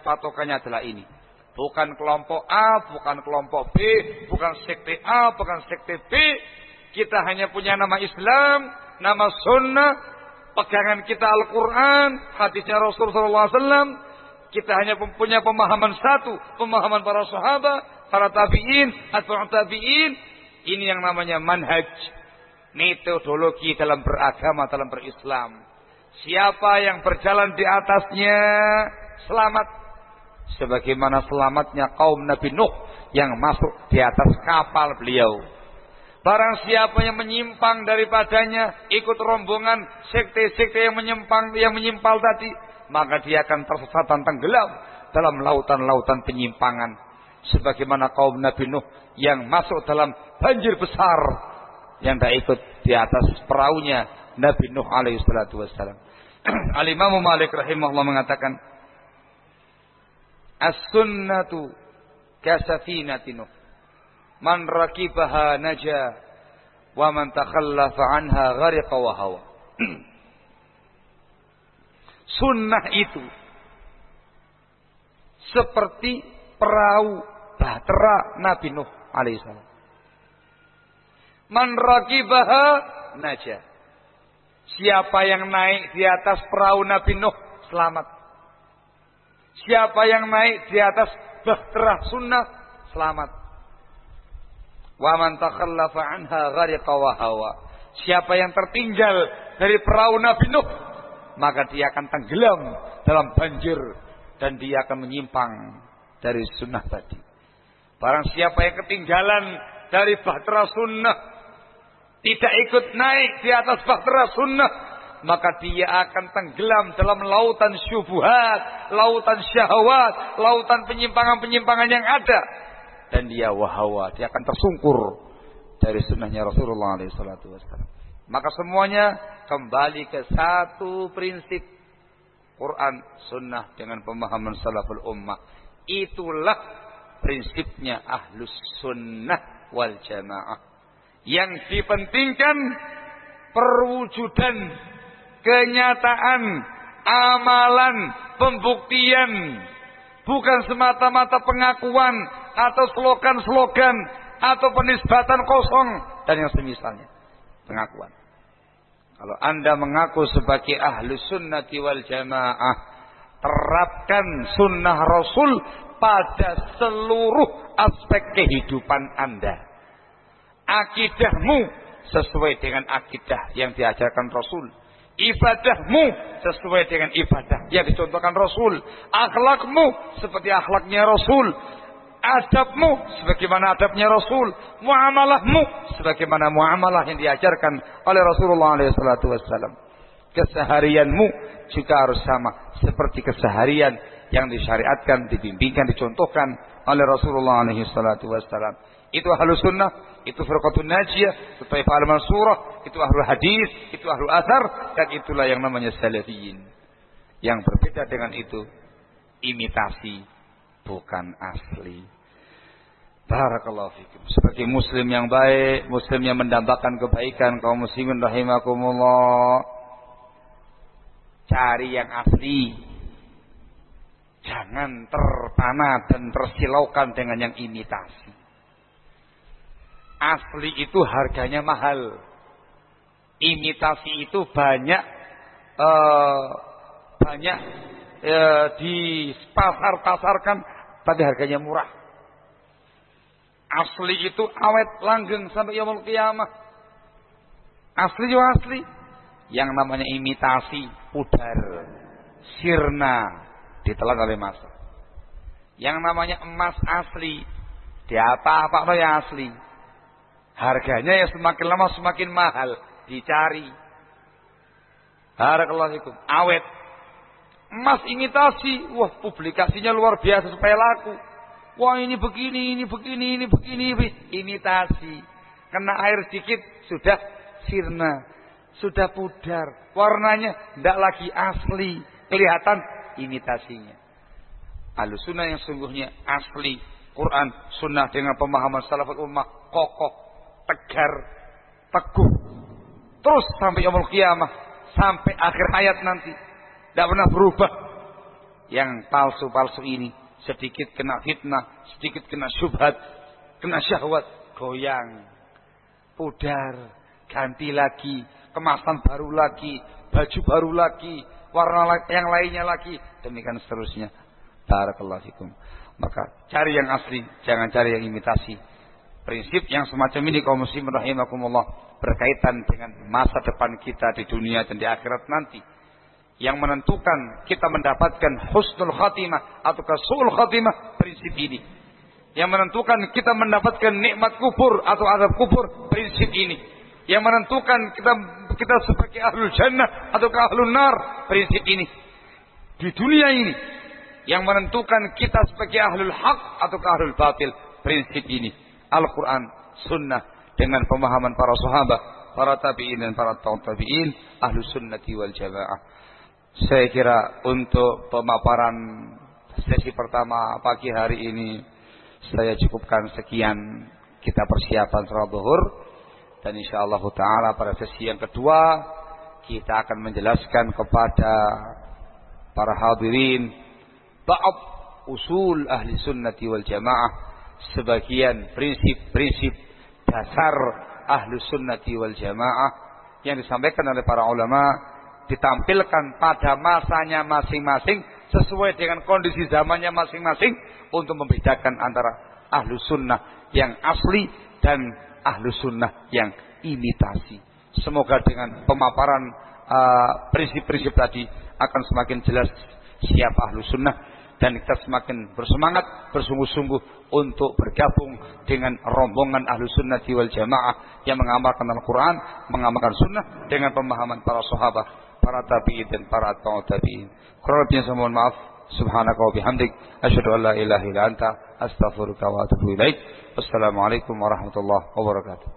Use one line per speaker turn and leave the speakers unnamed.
patokannya adalah ini. Bukan kelompok A, bukan kelompok B, bukan sekte A, bukan sekte B. Kita hanya punya nama Islam, nama sunnah, pegangan kita Al-Quran, hadisnya Rasulullah SAW. Kita hanya punya pemahaman satu, pemahaman para sahabat, para tabi'in, atba'ut tabi'in. Ini yang namanya manhaj, metodologi dalam beragama, dalam berislam. Siapa yang berjalan di atasnya selamat. Sebagaimana selamatnya kaum Nabi Nuh yang masuk di atas kapal beliau. Barang siapa yang menyimpang daripadanya, ikut rombongan sekte-sekte yang menyimpang tadi, maka dia akan tersesat dan tenggelam dalam lautan-lautan penyimpangan. Sebagaimana kaum Nabi Nuh yang masuk dalam banjir besar, yang tidak ikut di atas perahunya Nabi Nuh alaihi salatu wassalam. Al-Imam Malik rahimahullah mengatakan, as-sunnatu kasafinati Nuh, man rakibaha naja wa man takhallafa anha ghariqa wa hawa. Sunnah itu seperti perahu bahtera Nabi Nuh alaihissalam. Man rakibaha naja, siapa yang naik di atas perahu Nabi Nuh selamat. Siapa yang naik di atas bahtera sunnah selamat. Wa man takhallafa anha ghariqa wa hawa. Siapa yang tertinggal dari perahu Nabi Nuh, maka dia akan tenggelam dalam banjir dan dia akan menyimpang dari sunnah tadi. Barang siapa yang ketinggalan dari bahtera sunnah, tidak ikut naik di atas bahtera sunnah, maka dia akan tenggelam dalam lautan syubhat, lautan syahwat, lautan penyimpangan-penyimpangan yang ada. Dan dia wahawa, dia akan tersungkur dari sunnahnya Rasulullah SAW. Maka semuanya kembali ke satu prinsip, Quran, sunnah dengan pemahaman salaful ummah. Itulah prinsipnya ahlus sunnah wal jamaah. Yang dipentingkan perwujudan, kenyataan, amalan, pembuktian, bukan semata-mata pengakuan atau slogan-slogan atau penisbatan kosong dan yang semisalnya. Pengakuan. Kalau Anda mengaku sebagai ahlu sunnati wal jamaah, terapkan sunnah Rasul pada seluruh aspek kehidupan Anda. Akidahmu sesuai dengan akidah yang diajarkan Rasul. Ibadahmu sesuai dengan ibadah yang dicontohkan Rasul. Akhlakmu seperti akhlaknya Rasul. Adabmu sebagaimana adabnya Rasul. Muamalahmu sebagaimana muamalah yang diajarkan oleh Rasulullah SAW. Keseharianmu juga harus sama seperti keseharian yang disyariatkan, dibimbingkan, dicontohkan oleh Rasulullah SAW. Itu ahlus sunnah, itu firqatun najiyah, itu taifah al-mansurah, itu ahlul hadis, itu ahlul athar, dan itulah yang namanya salafiyin. Yang berbeda dengan itu imitasi, bukan asli. Barakallahu fikum. Sebagai muslim yang baik, muslim yang mendambakan kebaikan, kaum muslimin rahimakumullah, cari yang asli. Jangan terpana dan tersilaukan dengan yang imitasi. Asli itu harganya mahal. Imitasi itu banyak dipasar-pasarkan, tapi harganya murah. Asli itu awet langgeng sampai yaumul qiyamah. Asli juga asli. Yang namanya imitasi pudar, sirna, ditelan oleh masa. Yang namanya emas asli, di apa-apa yang asli. Harganya ya semakin lama semakin mahal dicari. Barakallahu fikum. Awet. Emas imitasi, wah publikasinya luar biasa supaya laku. Wah ini begini, ini begini, ini begini, imitasi. Kena air sedikit sudah sirna, sudah pudar. Warnanya tidak lagi asli, kelihatan imitasinya. Ahlussunnah yang sungguhnya asli, Quran, sunnah dengan pemahaman salaful ummah, kokoh, tegar, teguh, terus sampai yaumul qiyamah, sampai akhir hayat nanti, tidak pernah berubah. yang palsu-palsu ini. Sedikit kena fitnah, sedikit kena syubhat, kena syahwat, goyang, pudar, ganti lagi, kemasan baru lagi, baju baru lagi, warna yang lainnya lagi, demikian seterusnya. Barakallahu fikum. Maka cari yang asli, jangan cari yang imitasi. Prinsip yang semacam ini kaum muslimin rahimakumullah berkaitan dengan masa depan kita di dunia dan di akhirat nanti. Yang menentukan kita mendapatkan husnul khatimah atau su'ul khatimah, prinsip ini. Yang menentukan kita mendapatkan nikmat kubur atau azab kubur, prinsip ini. Yang menentukan kita sebagai ahlul jannah atau ahlul nar, prinsip ini. Di dunia ini yang menentukan kita sebagai ahlul haq atau ahlul batil, prinsip ini. Al-Quran, sunnah dengan pemahaman para sahabat, para tabi'in dan para tabi'in, ahlus sunnati wal jamaah. Saya kira untuk pemaparan sesi pertama pagi hari ini saya cukupkan sekian. Kita persiapan salat zuhur dan insyaallah taala pada sesi yang kedua kita akan menjelaskan kepada para hadirin ba'd usul ahli sunnati wal jamaah, sebagian prinsip-prinsip dasar ahli sunnati wal jamaah yang disampaikan oleh para ulama, ditampilkan pada masanya masing-masing sesuai dengan kondisi zamannya masing-masing untuk membedakan antara ahlu sunnah yang asli dan ahlu sunnah yang imitasi. Semoga dengan pemaparan prinsip-prinsip tadi akan semakin jelas siapa ahlu sunnah dan kita semakin bersemangat bersungguh-sungguh untuk bergabung dengan rombongan ahlu sunnati wal jamaah yang mengamalkan Al-Quran, mengamalkan sunnah dengan pemahaman para sahabat, para tabi'in dan para atba'ut tabi'in. Kurang lebihnya saya mohon maaf. Subhanaka wa bihamdik, asyhadu an la ilaha illa anta, astaghfiruka wa atubu ilaik. Wassalamualaikum warahmatullahi wabarakatuh.